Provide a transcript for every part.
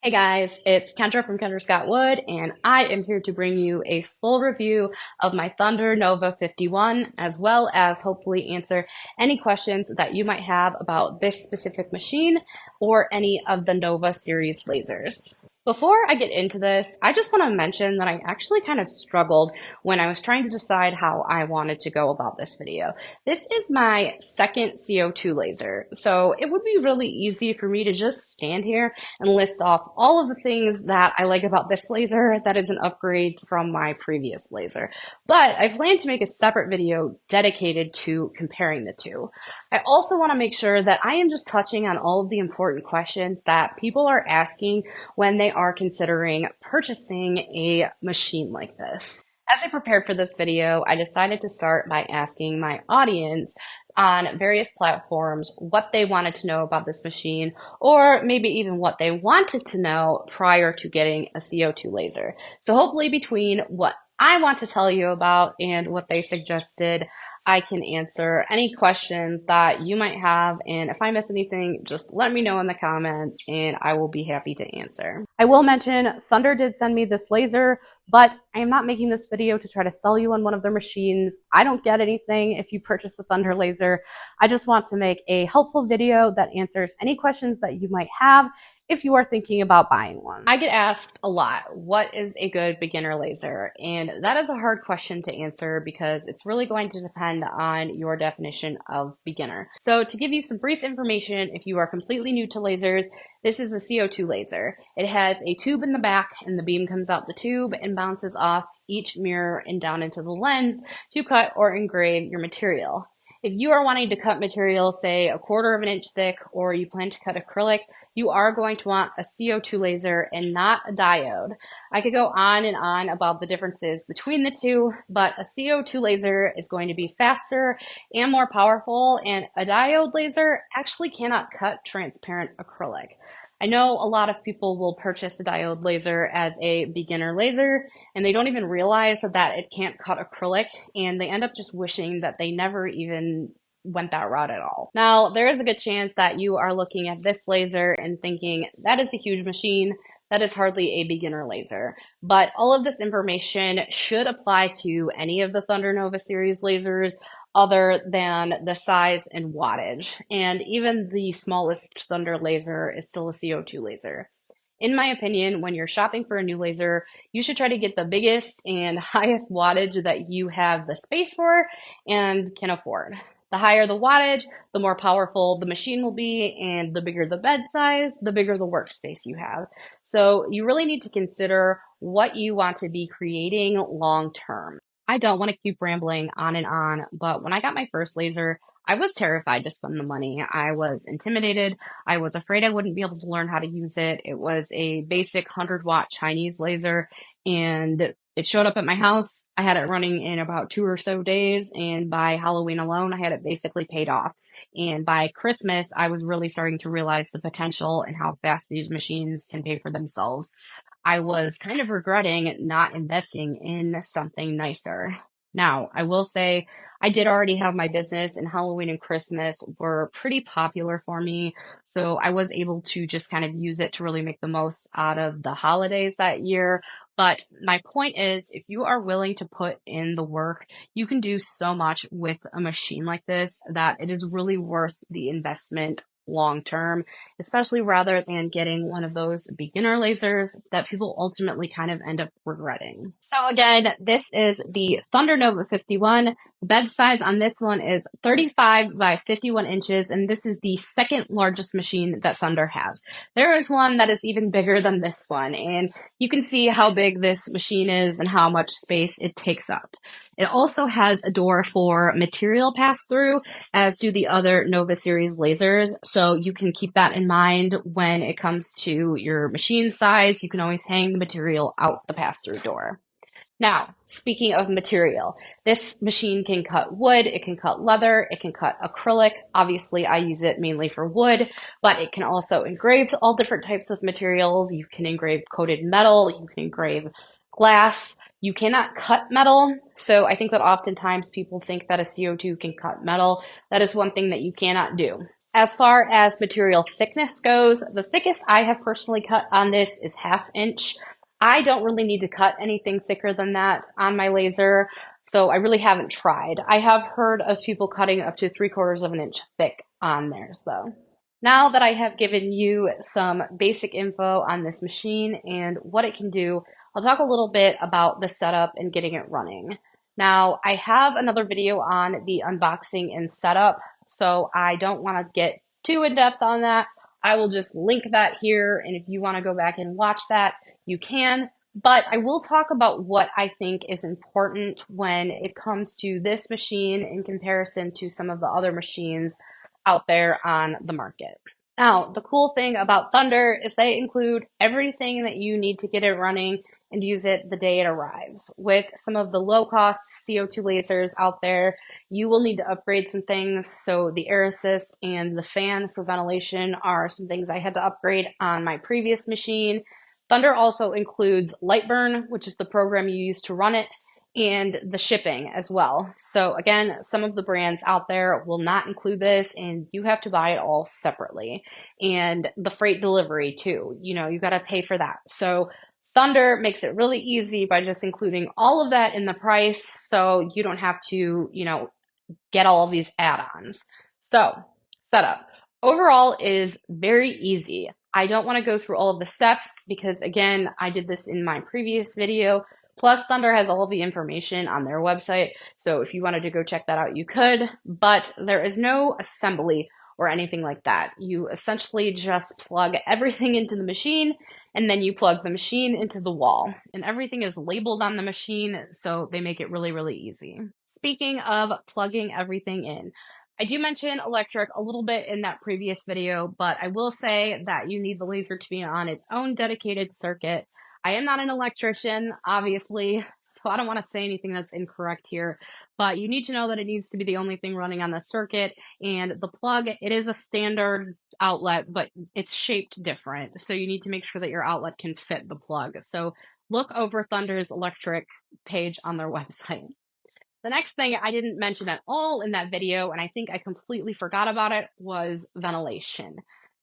Hey guys, it's Kendra from Kendra Scott Wood, and I am here to bring you a full review of my Thunder Nova 51, as well as hopefully answer any questions that you might have about this specific machine or any of the Nova series lasers. Before I get into this, I just want to mention that I actually kind of struggled when I was trying to decide how I wanted to go about this video. This is my second CO2 laser, so it would be really easy for me to just stand here and list off all of the things that I like about this laser that is an upgrade from my previous laser. But I plan to make a separate video dedicated to comparing the two. I also want to make sure that I am just touching on all of the important questions that people are asking when they are considering purchasing a machine like this. As I prepared for this video, I decided to start by asking my audience on various platforms what they wanted to know about this machine, or maybe even what they wanted to know prior to getting a CO2 laser. So hopefully between what I want to tell you about and what they suggested, I can answer any questions that you might have. And if I miss anything, just let me know in the comments and I will be happy to answer. I will mention Thunder did send me this laser, but I am not making this video to try to sell you on one of their machines. I don't get anything if you purchase a Thunder laser. I just want to make a helpful video that answers any questions that you might have if you are thinking about buying one. I get asked a lot, what is a good beginner laser? And that is a hard question to answer because it's really going to depend on your definition of beginner. So to give you some brief information, if you are completely new to lasers, this is a CO2 laser. It has a tube in the back and the beam comes out the tube and bounces off each mirror and down into the lens to cut or engrave your material. If you are wanting to cut material, say 1/4 of an inch thick, or you plan to cut acrylic, you are going to want a CO2 laser and not a diode. I could go on and on about the differences between the two, but a CO2 laser is going to be faster and more powerful, and a diode laser actually cannot cut transparent acrylic. I know a lot of people will purchase a diode laser as a beginner laser and they don't even realize that it can't cut acrylic, and they end up just wishing that they never even went that route at all. Now, there is a good chance that you are looking at this laser and thinking, that is a huge machine, that is hardly a beginner laser. But all of this information should apply to any of the Thunder Nova series lasers other than the size and wattage. And even the smallest Thunder laser is still a CO2 laser. In my opinion, when you're shopping for a new laser, you should try to get the biggest and highest wattage that you have the space for and can afford. The higher the wattage, the more powerful the machine will be, and the bigger the bed size, the bigger the workspace you have. So you really need to consider what you want to be creating long term. I don't want to keep rambling on, but when I got my first laser, I was terrified to spend the money. I was intimidated. I was afraid I wouldn't be able to learn how to use it. It was a basic 100-watt Chinese laser, and it showed up at my house. I had it running in about 2 or so days, and by Halloween alone, I had it basically paid off. And by Christmas, I was really starting to realize the potential and how fast these machines can pay for themselves. I was kind of regretting not investing in something nicer. Now, I will say I did already have my business, and Halloween and Christmas were pretty popular for me. So I was able to just kind of use it to really make the most out of the holidays that year. But my point is, if you are willing to put in the work, you can do so much with a machine like this that it is really worth the investment long term, especially rather than getting one of those beginner lasers that people ultimately kind of end up regretting. So again, this is the Thunder Nova 51. The bed size on this one is 35 by 51 inches, and this is the second largest machine that Thunder has. There is one that is even bigger than this one, and you can see how big this machine is and how much space it takes up. It also has a door for material pass-through, as do the other Nova series lasers. So you can keep that in mind when it comes to your machine size. You can always hang the material out the pass-through door. Now, speaking of material, this machine can cut wood, it can cut leather, it can cut acrylic. Obviously, I use it mainly for wood, but it can also engrave all different types of materials. You can engrave coated metal, you can engrave glass. You cannot cut metal, so I think that oftentimes people think that a CO2 can cut metal. That is one thing that you cannot do. As far as material thickness goes, the thickest I have personally cut on this is 1/2 inch. I don't really need to cut anything thicker than that on my laser, so I really haven't tried. I have heard of people cutting up to 3/4 of an inch thick on theirs though. Now that I have given you some basic info on this machine and what it can do, I'll talk a little bit about the setup and getting it running. Now, I have another video on the unboxing and setup, so I don't want to get too in depth on that. I will just link that here, and if you want to go back and watch that, you can. But I will talk about what I think is important when it comes to this machine in comparison to some of the other machines out there on the market. Now, the cool thing about Thunder is they include everything that you need to get it running and use it the day it arrives. With some of the low-cost CO2 lasers out there, you will need to upgrade some things. So the air assist and the fan for ventilation are some things I had to upgrade on my previous machine. Thunder also includes Lightburn, which is the program you use to run it, and the shipping as well. So again, some of the brands out there will not include this and you have to buy it all separately. And the freight delivery too, you got to pay for that. So Thunder makes it really easy by just including all of that in the price so you don't have to, get all of these add-ons. So, setup. Overall is very easy. I don't want to go through all of the steps because again, I did this in my previous video. Plus, Thunder has all of the information on their website. So if you wanted to go check that out, you could, but there is no assembly or anything like that. You essentially just plug everything into the machine and then you plug the machine into the wall. And everything is labeled on the machine, so they make it really, really easy. Speaking of plugging everything in, I do mention electric a little bit in that previous video, but I will say that you need the laser to be on its own dedicated circuit. I am not an electrician, obviously, so I don't want to say anything that's incorrect here, but you need to know that it needs to be the only thing running on the circuit, and the plug, it is a standard outlet, but it's shaped different, so you need to make sure that your outlet can fit the plug. So look over Thunder's electric page on their website. The next thing I didn't mention at all in that video, and I think I completely forgot about it, was ventilation.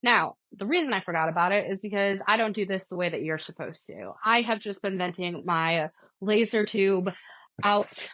Now, the reason I forgot about it is because I don't do this the way that you're supposed to. I have just been venting my laser tube out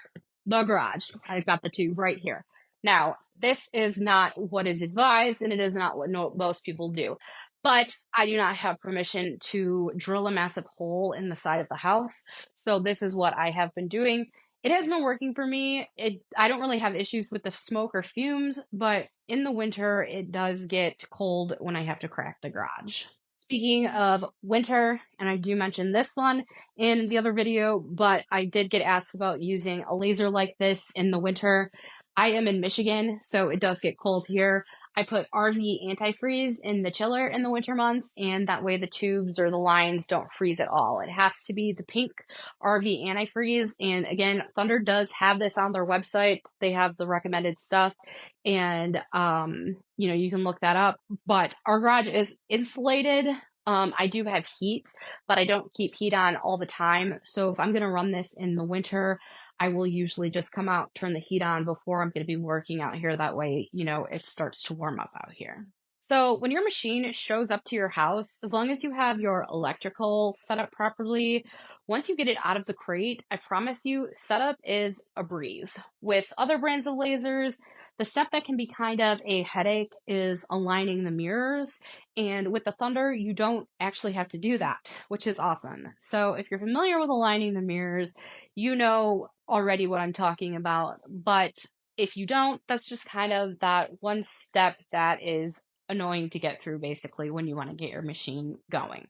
the garage. I've got the tube right here. Now, this is not what is advised, and it is not what most people do. But I do not have permission to drill a massive hole in the side of the house. So this is what I have been doing. It has been working for me. I don't really have issues with the smoke or fumes, but in the winter, it does get cold when I have to crack the garage. Speaking of winter, and I do mention this one in the other video, but I did get asked about using a laser like this in the winter. I am in Michigan, so it does get cold here. I put RV antifreeze in the chiller in the winter months, and that way the tubes or the lines don't freeze at all. It has to be the pink RV antifreeze, and again, Thunder does have this on their website. They have the recommended stuff, and you can look that up. But our garage is insulated. I do have heat, but I don't keep heat on all the time. So if I'm going to run this in the winter, I will usually just come out, turn the heat on before I'm going to be working out here. That way, it starts to warm up out here. So when your machine shows up to your house, as long as you have your electrical set up properly, once you get it out of the crate, I promise you, setup is a breeze. With other brands of lasers, the step that can be kind of a headache is aligning the mirrors. And with the Thunder, you don't actually have to do that, which is awesome. So if you're familiar with aligning the mirrors, you know already what I'm talking about. But if you don't, that's just kind of that one step that is annoying to get through basically when you want to get your machine going.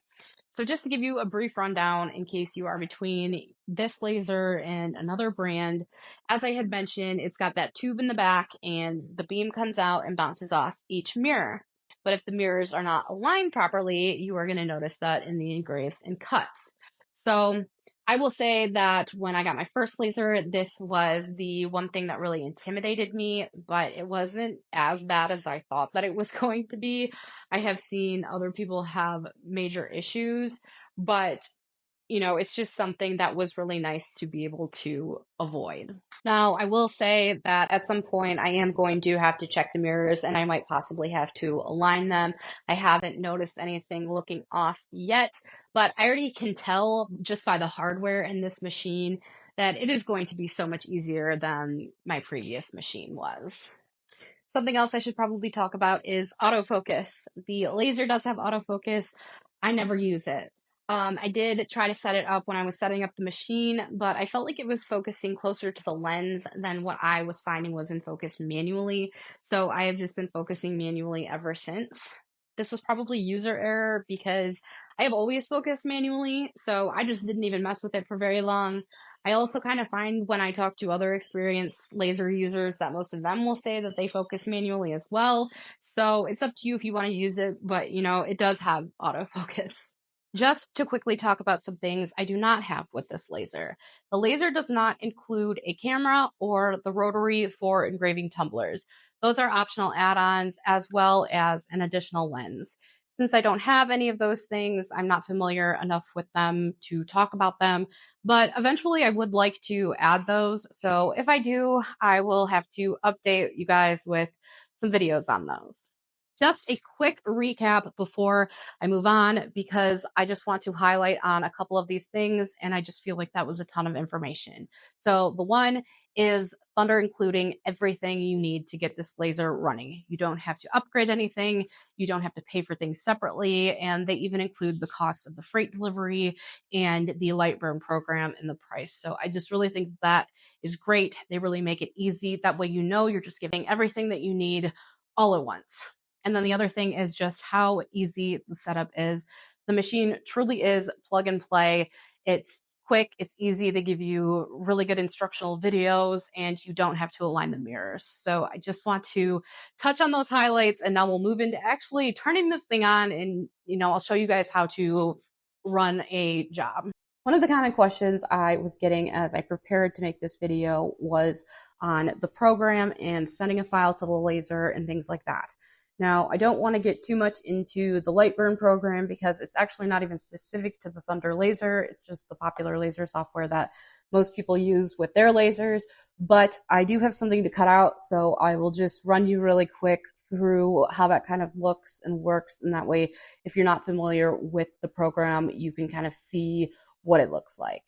So just to give you a brief rundown in case you are between this laser and another brand, as I had mentioned, it's got that tube in the back and the beam comes out and bounces off each mirror. But if the mirrors are not aligned properly, you are going to notice that in the engraves and cuts. So I will say that when I got my first laser, this was the one thing that really intimidated me, but it wasn't as bad as I thought that it was going to be. I have seen other people have major issues, but it's just something that was really nice to be able to avoid. Now, I will say that at some point I am going to have to check the mirrors and I might possibly have to align them. I haven't noticed anything looking off yet, but I already can tell just by the hardware in this machine that it is going to be so much easier than my previous machine was. Something else I should probably talk about is autofocus. The laser does have autofocus. I never use it. I did try to set it up when I was setting up the machine, but I felt like it was focusing closer to the lens than what I was finding was in focus manually. So I have just been focusing manually ever since. This was probably user error because I have always focused manually, so I just didn't even mess with it for very long. I also kind of find when I talk to other experienced laser users that most of them will say that they focus manually as well. So it's up to you if you want to use it, but it does have autofocus. Just to quickly talk about some things I do not have with this laser. The laser does not include a camera or the rotary for engraving tumblers. Those are optional add-ons as well as an additional lens. Since I don't have any of those things, I'm not familiar enough with them to talk about them, but eventually I would like to add those. So if I do, I will have to update you guys with some videos on those. Just a quick recap before I move on, because I just want to highlight on a couple of these things, and I just feel like that was a ton of information. So the one is Thunder including everything you need to get this laser running. You don't have to upgrade anything. You don't have to pay for things separately. And they even include the cost of the freight delivery and the Lightburn program in the price. So I just really think that is great. They really make it easy. That way, you're just giving everything that you need all at once. And then the other thing is just how easy the setup is. The machine truly is plug and play. It's quick, it's easy. They give you really good instructional videos and you don't have to align the mirrors. So I just want to touch on those highlights, and now we'll move into actually turning this thing on, and I'll show you guys how to run a job. One of the common questions I was getting as I prepared to make this video was on the program and sending a file to the laser and things like that. Now, I don't want to get too much into the Lightburn program because it's actually not even specific to the Thunder laser. It's just the popular laser software that most people use with their lasers. But I do have something to cut out, so I will just run you really quick through how that kind of looks and works. And that way, if you're not familiar with the program, you can kind of see what it looks like.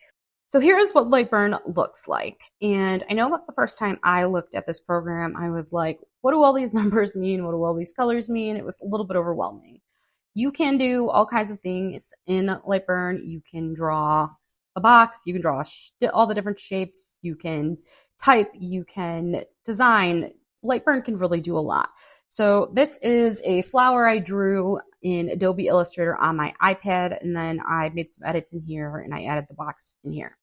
So here's what Lightburn looks like. And I know that the first time I looked at this program, I was like, what do all these numbers mean? What do all these colors mean? It was a little bit overwhelming. You can do all kinds of things in Lightburn. You can draw a box. You can draw all the different shapes. You can type. You can design. Lightburn can really do a lot. So this is a flower I drew in Adobe Illustrator on my iPad, and then I made some edits in here and I added the box in here.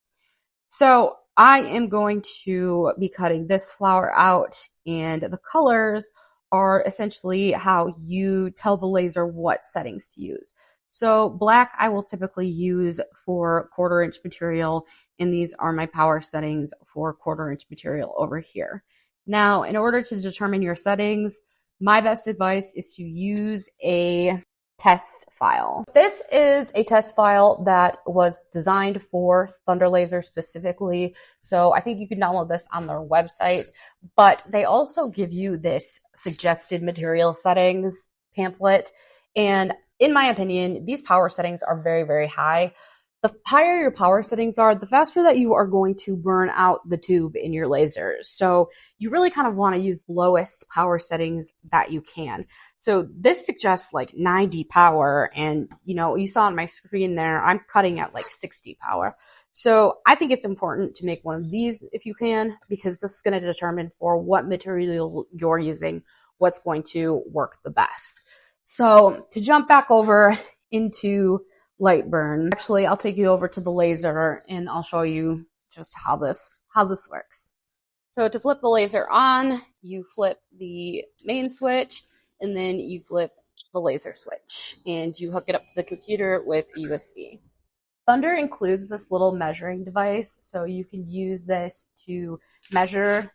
So I am going to be cutting this flower out, and the colors are essentially how you tell the laser what settings to use. So black I will typically use for 1/4 inch material, and these are my power settings for 1/4 inch material over here. Now, in order to determine your settings, my best advice is to use a test file. This is a test file that was designed for Thunder Laser specifically, so I think you can download this on their website, but they also give you this suggested material settings pamphlet, and in my opinion, these power settings are very, very high. The higher your power settings are, the faster that you are going to burn out the tube in your lasers. So you really kind of want to use the lowest power settings that you can. So this suggests like 90 power, and you saw on my screen there, I'm cutting at like 60 power. So I think it's important to make one of these if you can, because this is going to determine for what material you're using, what's going to work the best. So to jump back over into Lightburn. Actually, I'll take you over to the laser and I'll show you just how this works. So to flip the laser on, you flip the main switch and then you flip the laser switch and you hook it up to the computer with USB. Thunder includes this little measuring device, so you can use this to measure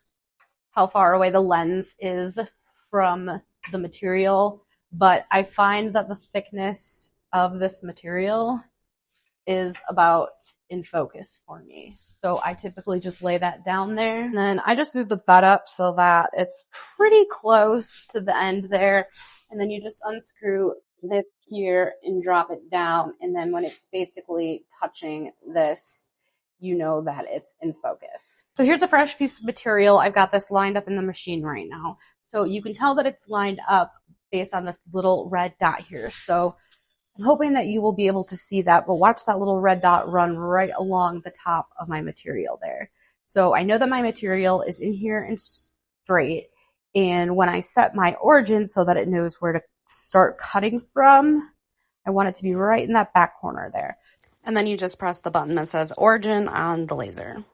how far away the lens is from the material, but I find that the thickness of this material is about in focus for me. So I typically just lay that down there. And then I just move the bed up so that it's pretty close to the end there. And then you just unscrew this here and drop it down. And then when it's basically touching this, you know that it's in focus. So here's a fresh piece of material. I've got this lined up in the machine right now. So you can tell that it's lined up based on this little red dot here. So I'm hoping that you will be able to see that, but watch that little red dot run right along the top of my material there. So I know that my material is in here and straight. And when I set my origin so that it knows where to start cutting from, I want it to be right in that back corner there. And then you just press the button that says origin on the laser.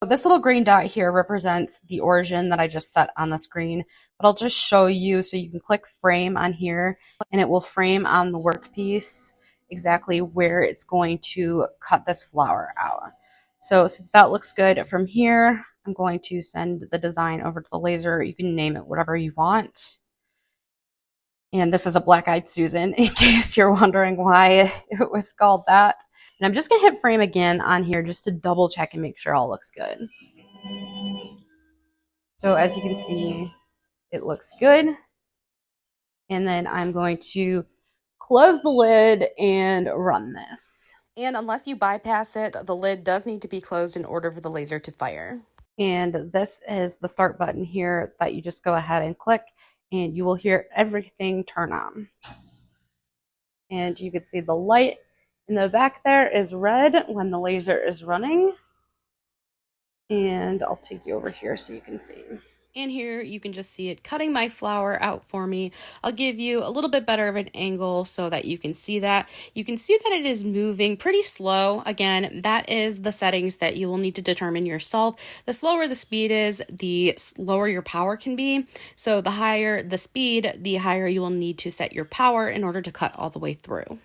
This little green dot here represents the origin that I just set on the screen, but I'll just show you so you can click frame on here and it will frame on the workpiece exactly where it's going to cut this flower out. So since that looks good from here, I'm going to send the design over to the laser. You can name it whatever you want. And this is a black-eyed Susan, in case you're wondering why it was called that. And I'm just going to hit frame again on here just to double check and make sure all looks good. So as you can see, it looks good. And then I'm going to close the lid and run this. And unless you bypass it, the lid does need to be closed in order for the laser to fire. And this is the start button here that you just go ahead and click, and you will hear everything turn on. And you can see the light in the back there is red when the laser is running. And I'll take you over here so you can see. And here you can just see it cutting my flower out for me. I'll give you a little bit better of an angle so that you can see that. You can see that it is moving pretty slow. Again, that is the settings that you will need to determine yourself. The slower the speed is, the lower your power can be. So the higher the speed, the higher you will need to set your power in order to cut all the way through.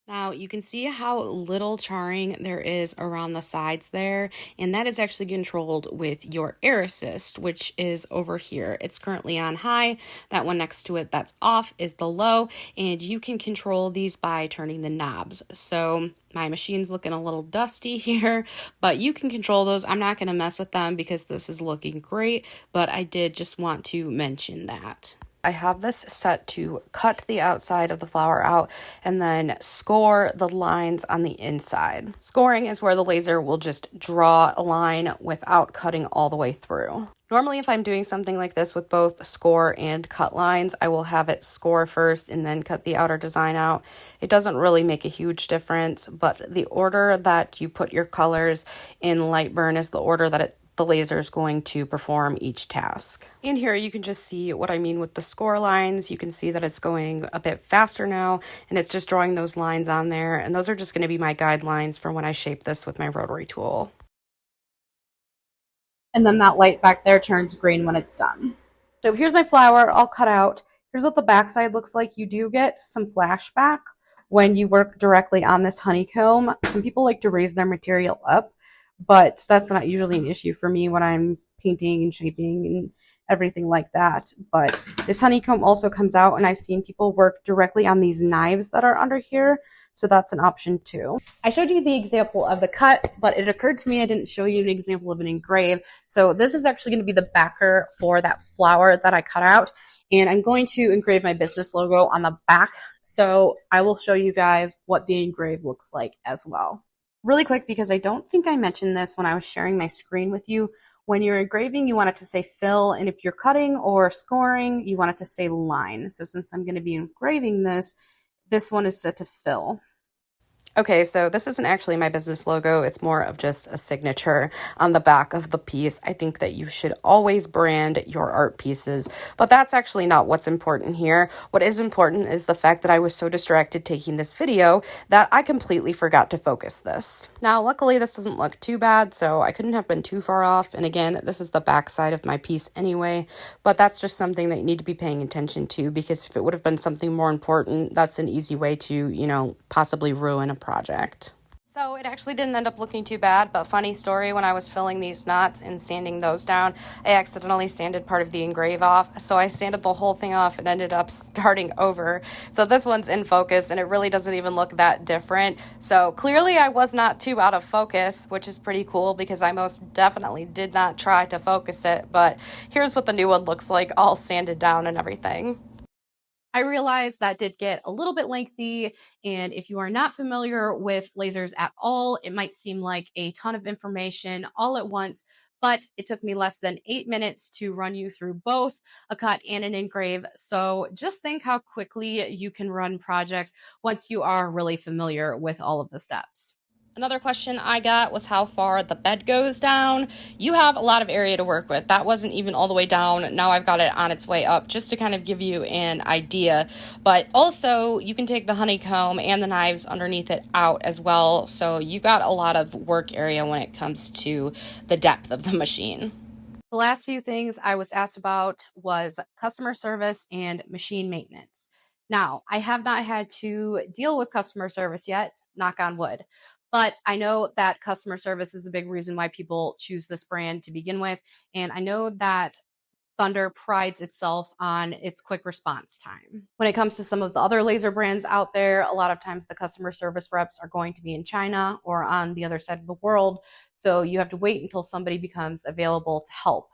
Now you can see how little charring there is around the sides there, and that is actually controlled with your air assist, which is over here. It's currently on high. That one next to it that's off is the low, and you can control these by turning the knobs. So my machine's looking a little dusty here, but you can control those. I'm not going to mess with them because this is looking great, but I did just want to mention that. I have this set to cut the outside of the flower out and then score the lines on the inside. Scoring is where the laser will just draw a line without cutting all the way through. Normally, if I'm doing something like this with both score and cut lines, I will have it score first and then cut the outer design out. It doesn't really make a huge difference, but the order that you put your colors in Lightburn is the order that the laser is going to perform each task. And here you can just see what I mean with the score lines. You can see that it's going a bit faster now, and it's just drawing those lines on there. And those are just going to be my guidelines for when I shape this with my rotary tool. And then that light back there turns green when it's done. So here's my flower all cut out. Here's what the backside looks like. You do get some flashback when you work directly on this honeycomb. Some people like to raise their material up, but that's not usually an issue for me when I'm painting and shaping and everything like that. But this honeycomb also comes out, and I've seen people work directly on these knives that are under here, so that's an option too. I showed you the example of the cut, but it occurred to me I didn't show you an example of an engrave. So this is actually going to be the backer for that flower that I cut out, and I'm going to engrave my business logo on the back. So I will show you guys what the engrave looks like as well. Really quick, because I don't think I mentioned this when I was sharing my screen with you. When you're engraving, you want it to say fill, and if you're cutting or scoring, you want it to say line. So since I'm going to be engraving this, this one is set to fill. Okay, so this isn't actually my business logo. It's more of just a signature on the back of the piece. I think that you should always brand your art pieces, but that's actually not what's important here. What is important is the fact that I was so distracted taking this video that I completely forgot to focus this. Now, luckily, this doesn't look too bad, so I couldn't have been too far off. And again, this is the back side of my piece anyway, but that's just something that you need to be paying attention to, because if it would have been something more important, that's an easy way to, possibly ruin a project. So it actually didn't end up looking too bad, but funny story, when I was filling these knots and sanding those down, I accidentally sanded part of the engrave off. So I sanded the whole thing off and ended up starting over. So this one's in focus and it really doesn't even look that different. So clearly I was not too out of focus, which is pretty cool because I most definitely did not try to focus it. But here's what the new one looks like, all sanded down and everything. I realize that did get a little bit lengthy, and if you are not familiar with lasers at all, it might seem like a ton of information all at once, but it took me less than 8 minutes to run you through both a cut and an engrave. So just think how quickly you can run projects once you are really familiar with all of the steps. Another question I got was how far the bed goes down. You have a lot of area to work with. That wasn't even all the way down. Now I've got it on its way up just to kind of give you an idea. But also you can take the honeycomb and the knives underneath it out as well. So you've got a lot of work area when it comes to the depth of the machine. The last few things I was asked about was customer service and machine maintenance. Now, I have not had to deal with customer service yet, knock on wood, but I know that customer service is a big reason why people choose this brand to begin with. And I know that Thunder prides itself on its quick response time. When it comes to some of the other laser brands out there, a lot of times the customer service reps are going to be in China or on the other side of the world, so you have to wait until somebody becomes available to help.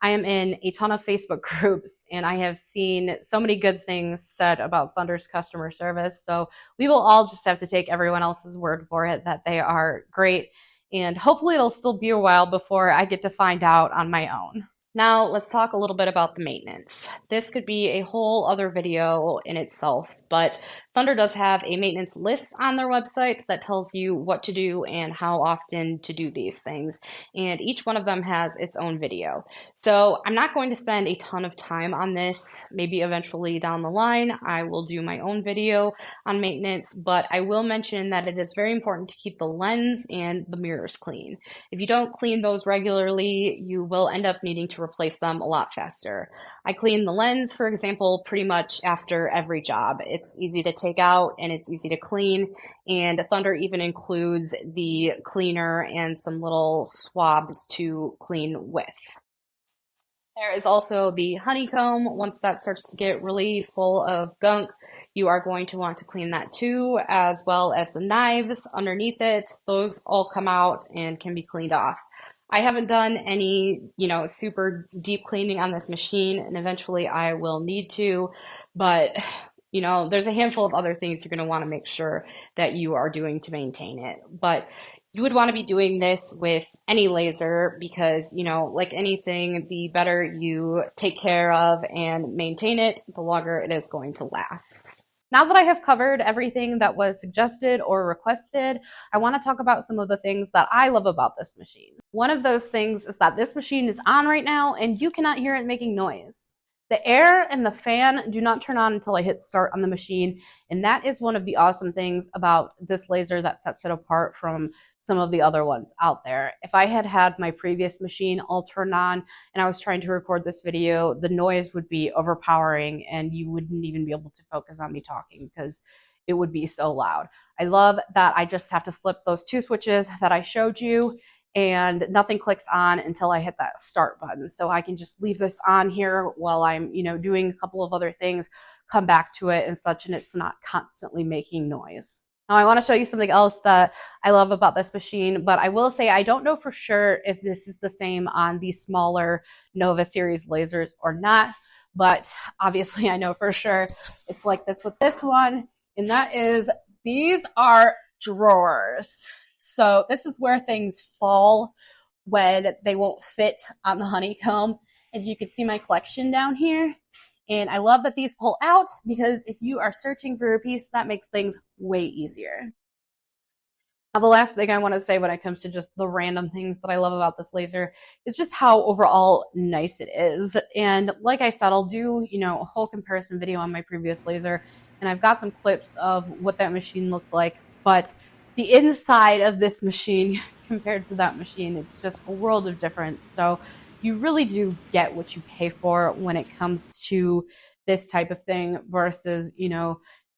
I am in a ton of Facebook groups and I have seen so many good things said about Thunder's customer service, so we will all just have to take everyone else's word for it that they are great, and hopefully it'll still be a while before I get to find out on my own. Now let's talk a little bit about the maintenance. This could be a whole other video in itself, but Thunder does have a maintenance list on their website that tells you what to do and how often to do these things. And each one of them has its own video. So I'm not going to spend a ton of time on this. Maybe eventually down the line, I will do my own video on maintenance, but I will mention that it is very important to keep the lens and the mirrors clean. If you don't clean those regularly, you will end up needing to replace them a lot faster. I clean the lens, for example, pretty much after every job. It's easy to take out and it's easy to clean, and Thunder even includes the cleaner and some little swabs to clean with. There is also the honeycomb. Once that starts to get really full of gunk, you are going to want to clean that too, as well as the knives underneath it. Those all come out and can be cleaned off. I haven't done any, super deep cleaning on this machine, and eventually I will need to, but there's a handful of other things you're going to want to make sure that you are doing to maintain it. But you would want to be doing this with any laser because, like anything, the better you take care of and maintain it, the longer it is going to last. Now that I have covered everything that was suggested or requested, I want to talk about some of the things that I love about this machine. One of those things is that this machine is on right now and you cannot hear it making noise. The air and the fan do not turn on until I hit start on the machine, and that is one of the awesome things about this laser that sets it apart from some of the other ones out there. If I had had my previous machine all turned on and I was trying to record this video, the noise would be overpowering and you wouldn't even be able to focus on me talking because it would be so loud. I love that I just have to flip those two switches that I showed you and nothing clicks on until I hit that start button. So I can just leave this on here while I'm, doing a couple of other things, come back to it and such, and it's not constantly making noise. Now I want to show you something else that I love about this machine, but I will say I don't know for sure if this is the same on the smaller Nova series lasers or not, but obviously I know for sure it's like this with this one, and that is these are drawers. So this is where things fall when they won't fit on the honeycomb. As you can see my collection down here. And I love that these pull out because if you are searching for a piece, that makes things way easier. Now, the last thing I want to say when it comes to just the random things that I love about this laser is just how overall nice it is. And like I said, I'll do, a whole comparison video on my previous laser, and I've got some clips of what that machine looked like. But the inside of this machine compared to that machine, it's just a world of difference. So you really do get what you pay for when it comes to this type of thing versus,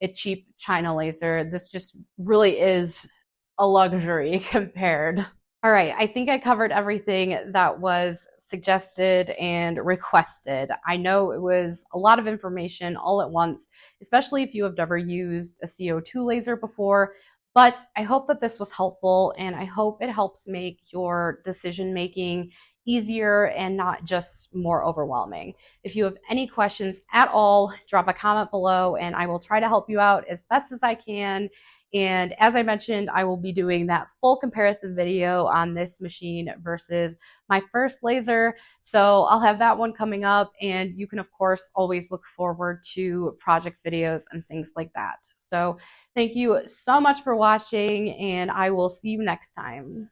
a cheap China laser. This just really is a luxury compared. All right, I think I covered everything that was suggested and requested. I know it was a lot of information all at once, especially if you have never used a CO2 laser before, but I hope that this was helpful and I hope it helps make your decision making easier and not just more overwhelming. If you have any questions at all, drop a comment below and I will try to help you out as best as I can. And as I mentioned, I will be doing that full comparison video on this machine versus my first laser. So I'll have that one coming up, and you can of course always look forward to project videos and things like that. So thank you so much for watching, and I will see you next time.